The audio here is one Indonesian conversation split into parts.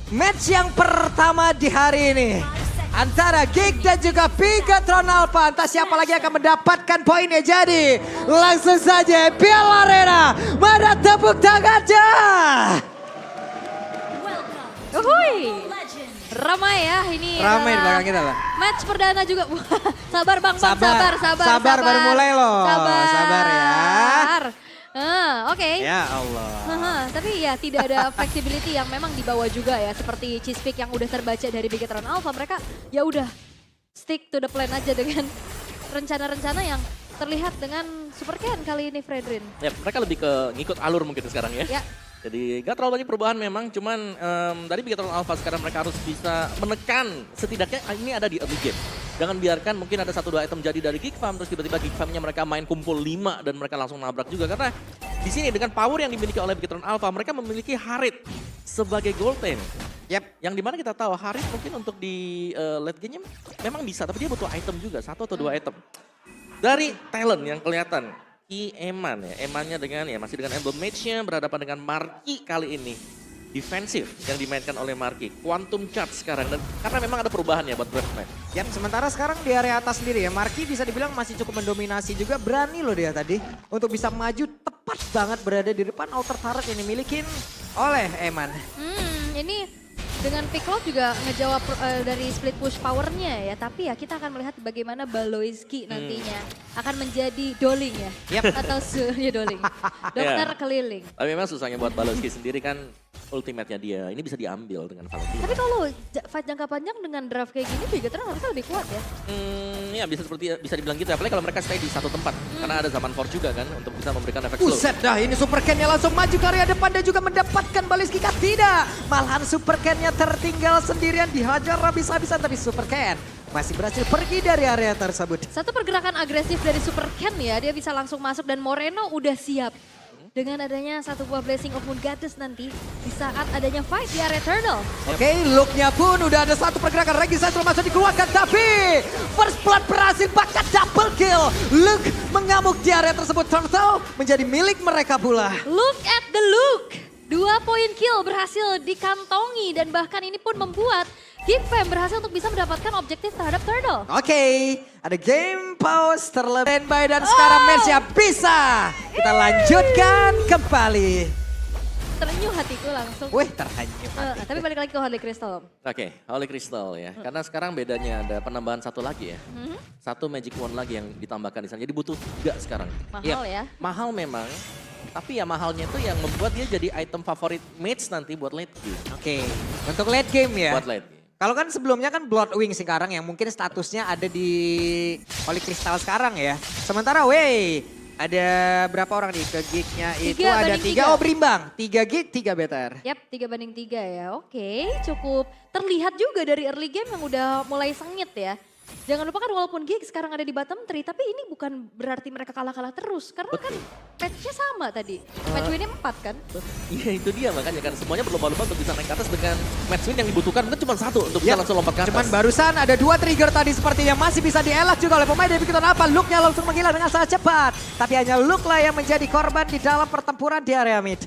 Match yang pertama di hari ini antara Geek dan juga Bigatron Alpha. Entah siapa lagi akan mendapatkan poinnya. Jadi langsung saja Piala Arena. Mana tepuk tangannya? Uhuy. Ramai ya ini. Ramai di belakang kita lah. Match perdana juga. Sabar Bang, Sabar, sabar baru mulai loh. Sabar ya. Oke. Ya Allah. Tapi ya tidak ada flexibility yang memang dibawa juga ya. Seperti cheese pick yang udah terbaca dari Bigatron Alpha. Mereka ya udah stick to the plan aja dengan rencana-rencana yang terlihat dengan Super Ken kali ini, Fredrin. Ya, mereka lebih ke ngikut alur mungkin sekarang ya. Ya. Jadi gak terlalu banyak perubahan memang, cuman dari Bigatron Alpha sekarang mereka harus bisa menekan setidaknya ini ada di early game. Jangan biarkan mungkin ada 1-2 item jadi dari Geek Farm, terus tiba-tiba Geek Farm-nya mereka main kumpul 5 dan mereka langsung nabrak juga. Karena di sini dengan power yang dimiliki oleh Bigatron Alpha, mereka memiliki Harit sebagai gold lane. Yep. Yang dimana kita tahu Harit mungkin untuk di late game-nya memang bisa, tapi dia butuh item juga, 1 atau 2 item. Dari talent yang kelihatan, Eman ya, Emannya dengan ya masih dengan emblem mage-nya berhadapan dengan Marky kali ini. Defensif yang dimainkan oleh Marky. Quantum charge sekarang dan karena memang ada perubahan ya buat Breathman. Yap, sementara sekarang di area atas sendiri ya, Marky bisa dibilang masih cukup mendominasi juga, berani loh dia tadi untuk bisa maju tepat banget berada di depan outer turret yang dimiliki oleh Eman. Ini dengan Piccolo juga ngejawab dari split push powernya ya. Tapi ya kita akan melihat bagaimana Baloiski nantinya akan menjadi Doling ya. Yap. Atau ya Doling. Dokter keliling. Tapi memang susahnya buat Baloski sendiri kan ultimate-nya dia. Ini bisa diambil dengan Valentina. Tapi kalau fight jangka panjang dengan draft kayak gini, Bigatron harusnya lebih kuat ya. Ya bisa dibilang gitu ya. Apalagi kalau mereka stay di satu tempat. Karena ada zaman Force juga kan untuk bisa memberikan efek slow. Buset dah, ini Super Ken-nya langsung maju ke area depan dan juga mendapatkan balis kick. Tidak, malahan Super Ken-nya tertinggal sendirian, dihajar habis-habisan. Tapi Super Ken masih berhasil pergi dari area tersebut. Satu pergerakan agresif dari Super Ken ya, dia bisa langsung masuk dan Moreno udah siap. Dengan adanya satu buah Blessing of Moon Goddess nanti di saat adanya fight di area Turtle. Oke, look-nya pun udah ada satu pergerakan. Registrasi masuk dikeluarkan, tapi First Blood berhasil bahkan double kill. Look mengamuk di area tersebut. Turtle menjadi milik mereka pula. Look at the look. 2 poin kill berhasil dikantongi dan bahkan ini pun membuat Geek Fam berhasil untuk bisa mendapatkan objektif terhadap Turtle. Oke, ada game pause terlebih standby dan sekarang match-nya bisa kita lanjutkan kembali. Terenyuh hatiku langsung. Wih, terhanyut hati. Tapi balik lagi ke Holy Crystal. Oke, Holy Crystal ya. Karena sekarang bedanya ada penambahan satu lagi ya. Satu Magic Wand lagi yang ditambahkan di sana. Jadi butuh 3 sekarang. Mahal ya. Mahal memang. Tapi ya mahalnya itu yang membuat dia jadi item favorit mage nanti buat late game. Oke, untuk late game ya. Buat late game. Kalau kan sebelumnya kan Bloodwing sekarang yang mungkin statusnya ada di Holy Crystal sekarang ya. Sementara ada berapa orang nih ke geeknya itu ada 3. Oh berimbang, 3 geek 3 better. Yap, 3-3 ya. Oke, cukup terlihat juga dari early game yang udah mulai sengit ya. Jangan lupa kan walaupun Geek sekarang ada di bottom 3, tapi ini bukan berarti mereka kalah-kalah terus. Karena kan patch-nya sama tadi. Match win-nya 4 kan. Iya itu dia makanya kan semuanya berlomba-lomba untuk bisa naik ke atas dengan match win yang dibutuhkan mungkin cuma 1 untuk bisa langsung lompat ke atas. Cuman barusan ada 2 trigger tadi sepertinya masih bisa dielak juga oleh pemain dari Bigatron Alpha. Look-nya langsung menghilang dengan sangat cepat. Tapi hanya Look lah yang menjadi korban di dalam pertempuran di area mid.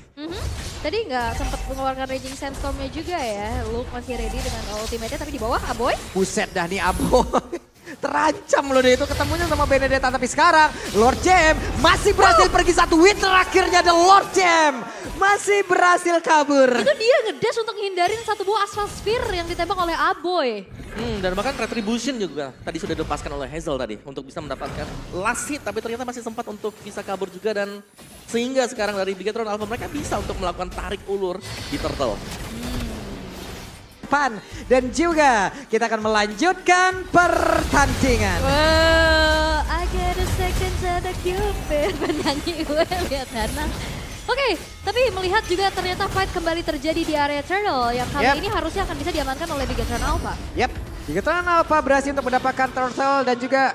Tadi nggak sempat mengeluarkan Raging Sandstorm-nya juga ya. Luke masih ready dengan ultimate-nya tapi di bawah Aboy. Buset dah nih Aboy. Terancam loh dia itu ketemunya sama Benedetta. Tapi sekarang Lord Jam masih berhasil pergi satu win terakhirnya ada Lord Jam. Masih berhasil kabur. Itu dia ngedash untuk hindarin satu buah Asphalt Sphere yang ditembak oleh Aboy. Dan bahkan Retribution juga tadi sudah dilepaskan oleh Hazel tadi untuk bisa mendapatkan last hit. Tapi ternyata masih sempat untuk bisa kabur juga dan sehingga sekarang dari Bigatron Alpha mereka bisa untuk melakukan tarik ulur di Turtle. Dan juga kita akan melanjutkan pertandingan. Wow, I get a second to the Cupid. Penyanyi gue lihat Hana. Oke, tapi melihat juga ternyata fight kembali terjadi di area Turtle yang kali ini harusnya akan bisa diamankan oleh Bigatron Alpha. Bigatron Alpha berhasil untuk mendapatkan Turtle dan juga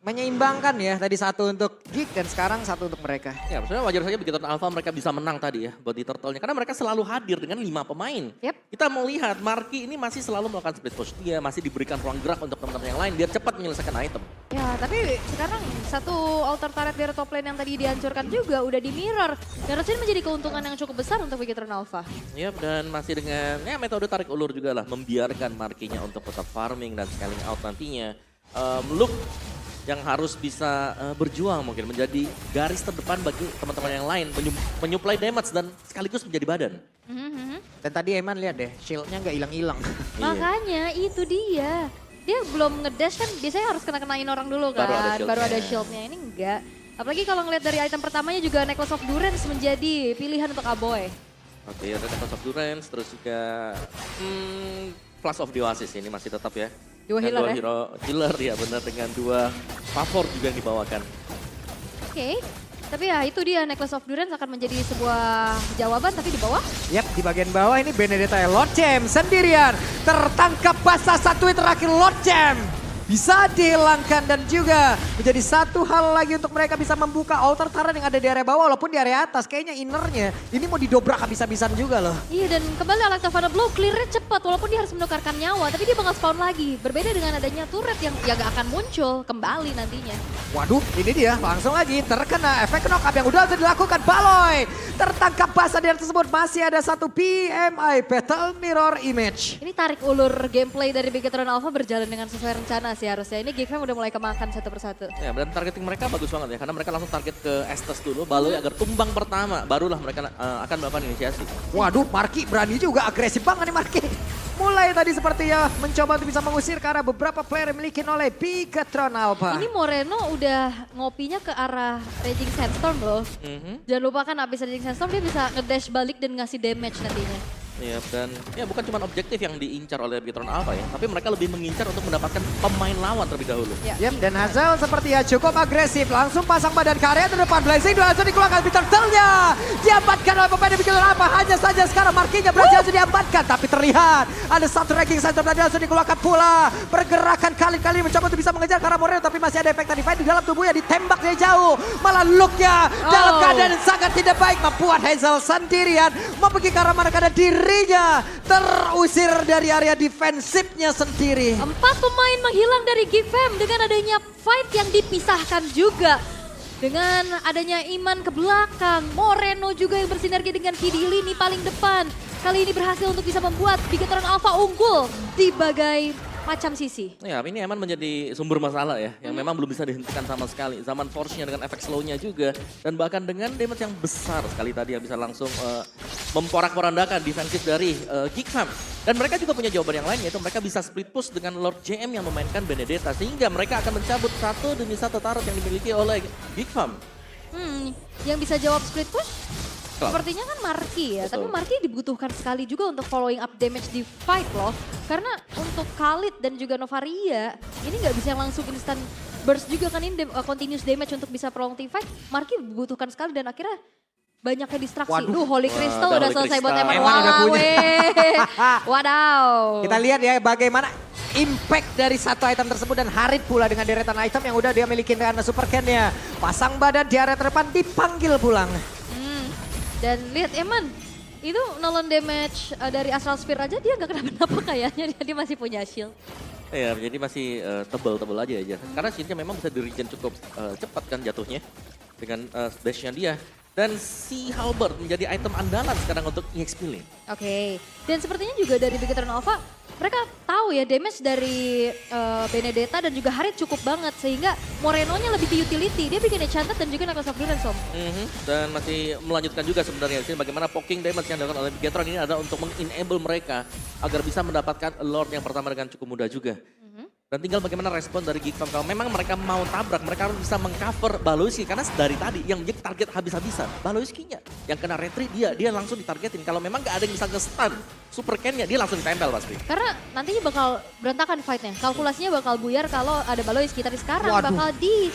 menyeimbangkan ya. Tadi satu untuk Geek dan sekarang satu untuk mereka. Ya sebenarnya wajar saja begitu Alpha mereka bisa menang tadi ya buat di Turtle-nya. Karena mereka selalu hadir dengan 5 pemain. Yep. Kita mau lihat Marky ini masih selalu melakukan split push. Dia masih diberikan ruang gerak untuk teman-teman yang lain biar cepat menyelesaikan item. Ya, tapi sekarang satu altar turret dari top lane yang tadi dihancurkan juga udah di mirror. Dan rasanya menjadi keuntungan yang cukup besar untuk Bigetron Alpha. Yap, dan masih dengan ya metode tarik ulur juga lah. Membiarkan Marky-nya untuk tetap farming dan scaling out nantinya. Look yang harus bisa berjuang mungkin menjadi garis terdepan bagi teman-teman yang lain. Menyuplai damage dan sekaligus menjadi badan. Dan tadi Eman lihat deh, shieldnya nggak hilang-hilang. Makanya itu dia. Dia belum ngedash kan biasanya harus kena-kenain orang dulu kan. Baru ada shieldnya. Ini enggak. Apalagi kalau ngeliat dari item pertamanya juga Necklace of Durance menjadi pilihan untuk Aboy. Oke, ada Necklace of Durance, terus juga Flash of the Oasis ini masih tetap ya. Dua healer ya? Hero healer ya benar dengan 2 favor juga yang dibawakan. Oke. Tapi ya itu dia Necklace of Durance akan menjadi sebuah jawaban tapi di bawah. Yap, di bagian bawah ini Benedetta ya. Lord Jam sendirian. Tertangkap basah satu terakhir Lord Jam. Bisa dihilangkan dan juga menjadi satu hal lagi untuk mereka bisa membuka altar turret yang ada di area bawah walaupun di area atas. Kayaknya innernya ini mau didobrak habis-habisan juga loh. Iya dan kembali Alactavana Blow clear-nya cepat walaupun dia harus menukarkan nyawa. Tapi dia bakal spawn lagi. Berbeda dengan adanya turret yang ya gak akan muncul kembali nantinya. Waduh, ini dia langsung lagi terkena efek knock up yang udah dilakukan Baloy. Tertangkap basah di tersebut masih ada satu PMI Battle Mirror Image. Ini tarik ulur gameplay dari Bigetron Alpha berjalan dengan sesuai rencana sih harusnya. Ini Geekfam udah mulai kemakan satu persatu. Ya, dan targeting mereka bagus banget ya, karena mereka langsung target ke Estes dulu, Baloy agar tumbang pertama, barulah mereka akan melakukan inisiasi. Waduh, Marky berani juga, agresif banget nih Marky. Mulai tadi sepertinya mencoba untuk bisa mengusir ke arah beberapa player yang dimiliki oleh Bigetron Alpha. Ini Moreno udah ngopinya ke arah Raging Sandstorm loh. Jangan lupakan abis Raging Sandstorm dia bisa ngedash balik dan ngasih damage nantinya. Iya, dan ya bukan cuma objektif yang diincar oleh Bigetron Alpha ya, tapi mereka lebih mengincar untuk mendapatkan pemain lawan terlebih dahulu. Yap, dan Hazel sepertinya cukup agresif. Langsung pasang badan ke area terdepan. Blazing langsung dikeluarkan Turtle-nya. Diamankan oleh pemain Bigetron Alpha. Hanya saja sekarang Marky-nya berhasil langsung diamankan. Tapi terlihat ada satu ranking center tadi langsung dikeluarkan pula. Pergerakan kali-kali mencoba untuk bisa mengejar ke arah Moreno. Tapi masih ada efek tadi fight di dalam tubuhnya. Ditembak dari jauh. Malah look-nya dalam keadaan yang sangat tidak baik. Membuat Hazel sendirian. Mau pergi ke arah mana karena dirinya terusir dari area defensifnya sendiri. 4 pemain menghilang dari Geekfam dengan adanya fight yang dipisahkan juga. Dengan adanya Iman ke belakang, Moreno juga yang bersinergi dengan Kid lini paling depan. Kali ini berhasil untuk bisa membuat Bigetron Alpha unggul di bagai macam sisi. Ya, ini emang menjadi sumber masalah ya, yang memang belum bisa dihentikan sama sekali. Zaman force-nya dengan efek slow-nya juga, dan bahkan dengan damage yang besar sekali tadi yang bisa langsung memporak-porandakan defensif dari Geekfam. Dan mereka juga punya jawaban yang lain, yaitu mereka bisa split push dengan Lord JM yang memainkan Benedetta, sehingga mereka akan mencabut satu demi satu turret yang dimiliki oleh Geekfam. Yang bisa jawab split push? Sepertinya kan Marky ya, Betul. tapi Marky dibutuhkan sekali juga untuk following up damage di fight loh. Karena untuk Khalid dan juga Novaria, ini nggak bisa langsung instant burst juga kan, ini continuous damage untuk bisa prolonging fight. Marky dibutuhkan sekali dan akhirnya banyaknya distraksi. Waduh. Holy Crystal Wah, udah Holy selesai buat Crystal. Eman Eman udah punya. Wadaw. Kita lihat ya bagaimana impact dari satu item tersebut dan Harit pula dengan deretan item yang udah dia miliki dengan super can-nya. Pasang badan di area terdepan dipanggil pulang. Dan lihat Eman, itu nolong damage dari Astral Sphere aja dia nggak kenapa-napa kayaknya, dia masih punya shield. Ya, jadi masih tebel-tebel aja. Karena shieldnya memang bisa di-regen cukup cepat kan jatuhnya dengan dash-nya dia. Dan si Halberd menjadi item andalan sekarang untuk EXP lane. Oke, dan sepertinya juga dari Bigetron Alpha, mereka tahu ya damage dari Benedetta dan juga Harit cukup banget. Sehingga Moreno-nya lebih di utility, dia bikin Enchanted dan juga Necklace of Durance, Om. Dan masih melanjutkan juga sebenarnya di sini bagaimana poking damage yang dilakukan oleh Bigetron ini adalah untuk meng-enable mereka agar bisa mendapatkan Lord yang pertama dengan cukup mudah juga. Dan tinggal bagaimana respon dari Geekfam. Kalau memang mereka mau tabrak, mereka harus bisa mengcover Baloyski. Karena dari tadi yang menjadi target habis-habisan, Baloyski-nya. Yang kena retreat dia langsung ditargetin. Kalau memang gak ada yang bisa nge-stun super can-nya, dia langsung ditempel pasti. Karena nantinya bakal berantakan fight-nya. Kalkulasinya bakal buyar kalau ada Baloyski. Tapi sekarang Waduh. bakal di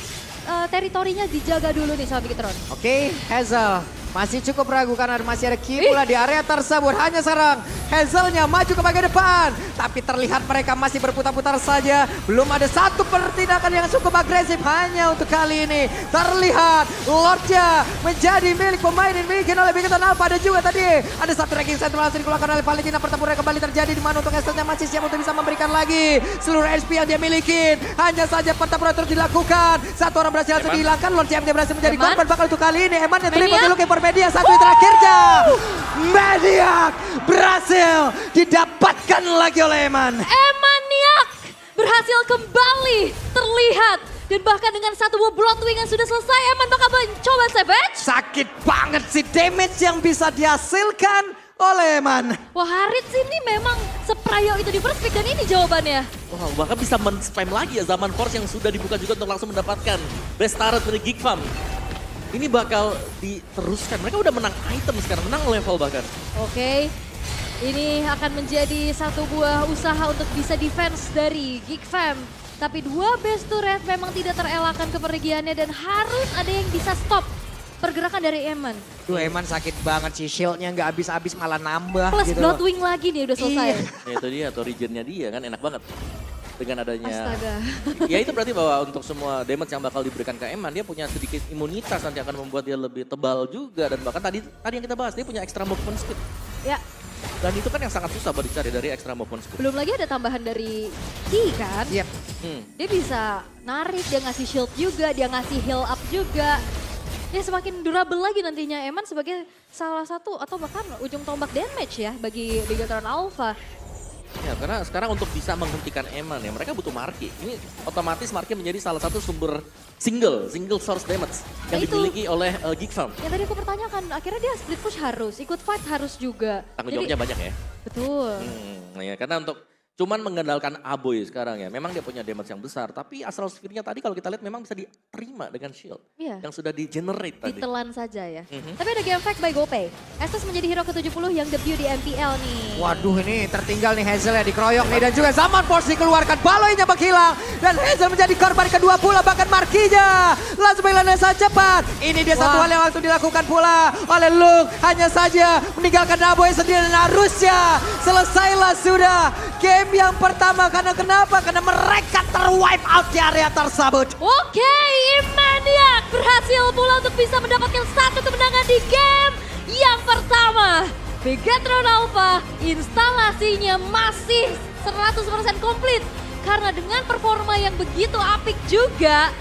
teritorinya dijaga dulu nih sama Bigetron. Oke, Hazel Masih cukup ragu karena masih ada Ki pula di area tersebut. Hanya sekarang Hazelnya maju ke bagian depan. Tapi terlihat mereka masih berputar-putar saja. Belum ada satu pertindakan yang cukup agresif hanya untuk kali ini. Terlihat Lordnya menjadi milik pemain yang dimiliki oleh Big Hero Alpha. Dan juga tadi ada satu ranking center langsung dikeluarkan oleh Valentina. Pertempuran kembali terjadi di mana untuk Hazelnya masih siap untuk bisa memberikan lagi seluruh SP yang dia miliki. Hanya saja pertempuran terus dilakukan. Satu orang berhasil langsung dihilangkan. Lord CMD berhasil menjadi Eman? korban bakal untuk kali ini. Eman yang terlibat Maniac? dulu ke media satu yang terakhirnya. Maniac berhasil didapatkan lagi oleh Eman. Emaniac berhasil kembali terlihat. Dan bahkan dengan satu buah Bloodwing yang sudah selesai, Eman bakal mencoba Savage. Sakit banget sih damage yang bisa dihasilkan oleh Eman. Wah, Harith ini memang seprayo itu di first pick dan ini jawabannya. Wow, bahkan bisa men-spam lagi ya zaman Force yang sudah dibuka juga untuk langsung mendapatkan best turret dari Geek Farm. Ini bakal diteruskan. Mereka udah menang item sekarang, menang level bahkan. Oke, ini akan menjadi satu buah usaha untuk bisa defense dari Geek Fam. Tapi dua best turret memang tidak terelakkan kepergiannya dan harus ada yang bisa stop pergerakan dari Eman. Duh Eman sakit banget sih, shieldnya nggak habis-habis malah nambah Plus gitu loh. Bloodwing lagi nih udah selesai. Iya. Ya itu dia, atau regionnya dia kan enak banget. Dengan adanya, Astaga. ya itu berarti bahwa untuk semua damage yang bakal diberikan ke Eman, dia punya sedikit imunitas nanti akan membuat dia lebih tebal juga. Dan bahkan tadi yang kita bahas, dia punya extra movement speed. Ya, Dan itu kan yang sangat susah buat dicari dari extra movement speed. belum lagi ada tambahan dari Ki kan. Yep. Dia bisa narik, dia ngasih shield juga, dia ngasih heal up juga. Ya semakin durable lagi nantinya Eman sebagai salah satu atau bahkan ujung tombak damage ya bagi Bigatron Alpha. Ya, karena sekarang untuk bisa menghentikan Eman ya, mereka butuh Marki. Ini otomatis Marki menjadi salah satu sumber single source damage yang Nah, itu. dimiliki oleh Geek Farm. Ya tadi aku pertanyakan, akhirnya dia split push harus, ikut fight harus juga. Tanggung jawabnya banyak ya. Betul. Ya, karena untuk cuman mengandalkan Aboy sekarang ya, memang dia punya damage yang besar. Tapi Astral Sphere-nya tadi kalau kita lihat memang bisa diterima dengan shield. Iya. Yang sudah di-generate tadi. Ditelan saja ya. Tapi ada game fact by GoPay. Estes menjadi hero ke-70 yang debut di MPL nih. Waduh ini tertinggal nih Hazel ya dikeroyok nih dan juga Zaman Force dikeluarkan, baloinya menghilang dan Hazel menjadi korban kedua pula bahkan Markinya langsung Milanesa cepat. Ini dia satu hal yang waktu dilakukan pula oleh Luke, hanya saja meninggalkan Aboy sendiri dan harusnya selesailah sudah game yang pertama. Karena kenapa? Karena mereka terwipe out di area tersebut. Oke, Emaniac berhasil pula untuk bisa mendapatkan satu kemenangan di game yang pertama. Bigatron Alpha instalasinya masih 100% komplit. Karena dengan performa yang begitu apik juga,